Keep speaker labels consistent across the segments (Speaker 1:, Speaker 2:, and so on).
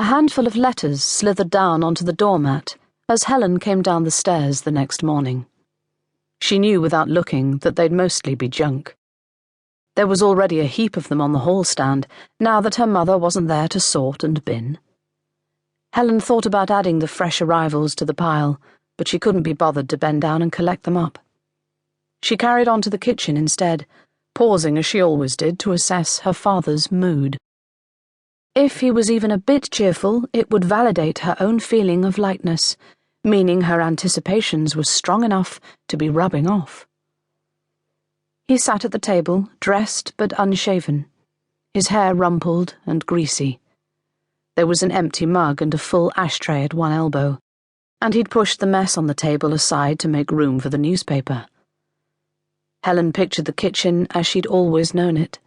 Speaker 1: A handful of letters slithered down onto the doormat as Helen came down the stairs the next morning. She knew without looking that they'd mostly be junk. There was already a heap of them on the hall stand, now that her mother wasn't there to sort and bin. Helen thought about adding the fresh arrivals to the pile, but she couldn't be bothered to bend down and collect them up. She carried on to the kitchen instead, pausing as she always did to assess her father's mood. If he was even a bit cheerful, it would validate her own feeling of lightness, meaning her anticipations were strong enough to be rubbing off. He sat at the table, dressed but unshaven, his hair rumpled and greasy. There was an empty mug and a full ashtray at one elbow, and he'd pushed the mess on the table aside to make room for the newspaper. Helen pictured the kitchen as she'd always known it.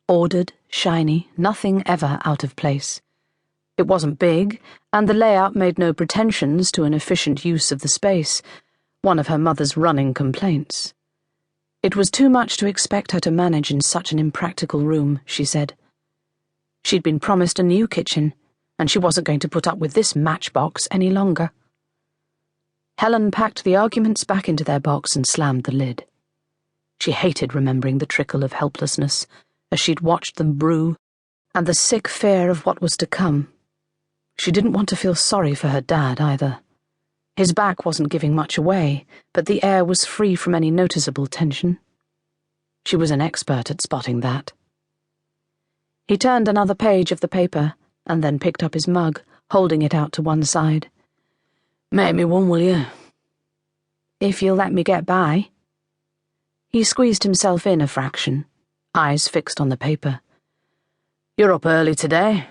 Speaker 1: Ordered, shiny, nothing ever out of place. It wasn't big, and the layout made no pretensions to an efficient use of the space, one of her mother's running complaints. It was too much to expect her to manage in such an impractical room, she said. She'd been promised a new kitchen, and she wasn't going to put up with this matchbox any longer. Helen packed the arguments back into their box and slammed the lid. She hated remembering the trickle of helplessness as she'd watched them brew, and the sick fear of what was to come. She didn't want to feel sorry for her dad, either. His back wasn't giving much away, but the air was free from any noticeable tension. She was an expert at spotting that. He turned another page of the paper, and then picked up his mug, holding it out to one side. "Make me one, will you?" "If you'll let me get by." He squeezed himself in a fraction, eyes fixed on the paper. "You're up early today.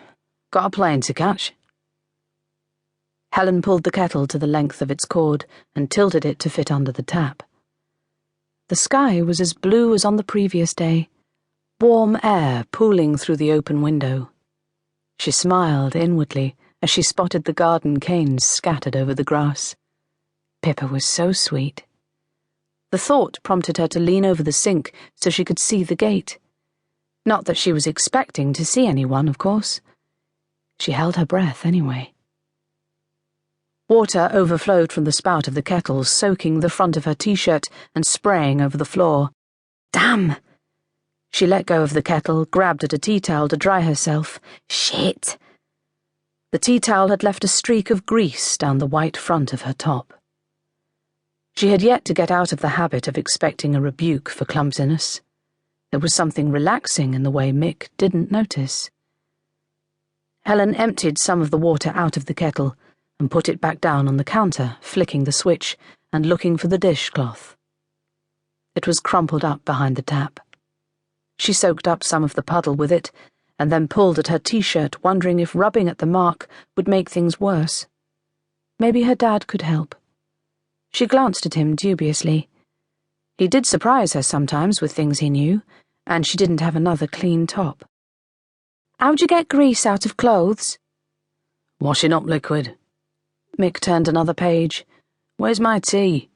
Speaker 1: Got a plane to catch?" Helen pulled the kettle to the length of its cord and tilted it to fit under the tap. The sky was as blue as on the previous day, warm air pooling through the open window. She smiled inwardly as she spotted the garden canes scattered over the grass. Pippa was so sweet. The thought prompted her to lean over the sink so she could see the gate. Not that she was expecting to see anyone, of course. She held her breath anyway. Water overflowed from the spout of the kettle, soaking the front of her t-shirt and spraying over the floor. Damn! She let go of the kettle, grabbed at a tea towel to dry herself. Shit! The tea towel had left a streak of grease down the white front of her top. She had yet to get out of the habit of expecting a rebuke for clumsiness. There was something relaxing in the way Mick didn't notice. Helen emptied some of the water out of the kettle and put it back down on the counter, flicking the switch and looking for the dishcloth. It was crumpled up behind the tap. She soaked up some of the puddle with it, and then pulled at her t-shirt, wondering if rubbing at the mark would make things worse. Maybe her dad could help. She glanced at him dubiously. He did surprise her sometimes with things he knew, and she didn't have another clean top. "How'd you get grease out of clothes?" "Washing up liquid." Mick turned another page. "Where's my tea?"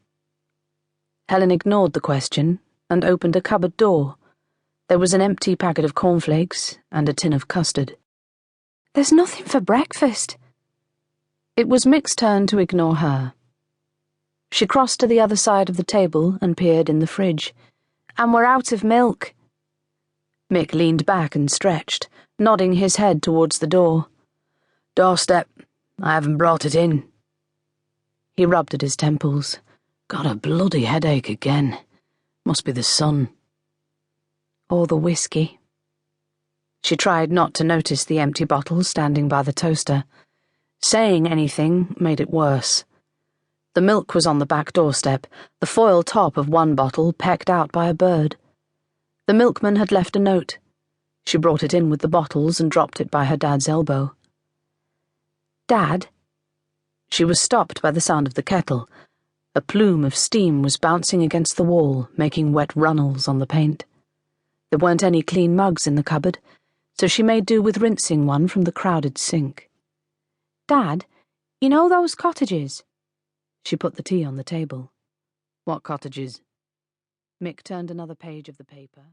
Speaker 1: Helen ignored the question and opened a cupboard door. There was an empty packet of cornflakes and a tin of custard. "There's nothing for breakfast." It was Mick's turn to ignore her. She crossed to the other side of the table and peered in the fridge. "And we're out of milk." Mick leaned back and stretched, nodding his head towards the door. "Doorstep. I haven't brought it in." He rubbed at his temples. "Got a bloody headache again. Must be the sun." Or the whiskey. She tried not to notice the empty bottle standing by the toaster. Saying anything made it worse. The milk was on the back doorstep, the foil top of one bottle pecked out by a bird. The milkman had left a note. She brought it in with the bottles and dropped it by her dad's elbow. "Dad?" She was stopped by the sound of the kettle. A plume of steam was bouncing against the wall, making wet runnels on the paint. There weren't any clean mugs in the cupboard, so she made do with rinsing one from the crowded sink. "Dad, you know those cottages?" She put the tea on the table. "What cottages?" Mick turned another page of the paper.